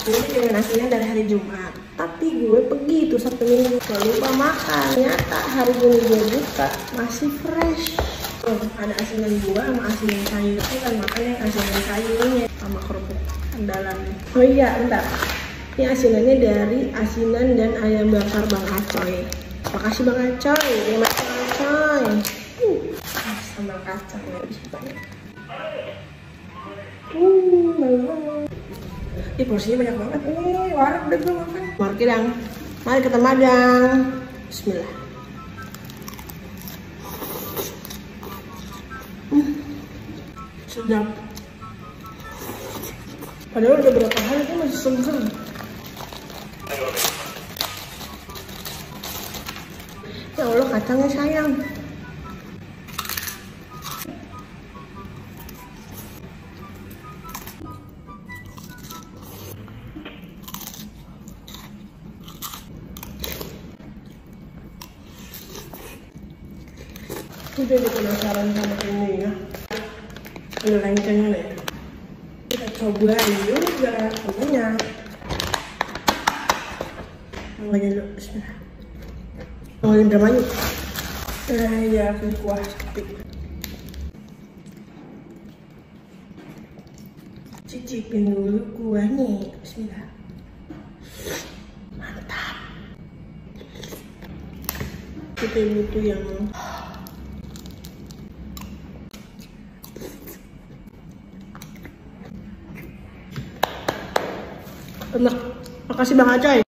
Ini dengan asinan dari hari Jumat. Tapi gue pergi tuh Sabtu Minggu, gak lupa makan. Ternyata hari ini gue buka masih fresh. Oh, ada asinan gua sama asinan sayur. Itu kan makanya asinan sayurnya sama kerupuk andalannya. Oh iya, bentar. Ini asinannya dari asinan dan ayam bakar Bang Acoy. Makasih Bang Acoy, terima kasih Bang Acoy. Sambal kacang ya bisa banyak. Ih, porsinya banyak banget. Warak udah gue makan. Mari Kidang, mari kita madang. Bismillah. Sedap. Padahal udah berapa hari itu masih seger. Ya Allah, kacangnya sayang. Udah penasaran sama ini ya. Ada lencengnya deh. Kita cobain juga temennya. Mulai dulu, bismillah. Mulai berapa yuk? Ya, kuah sapi. Cicipin dulu kuahnya, bismillah. Mantap. Kita butuh yang enak. Makasih Bang Acoy.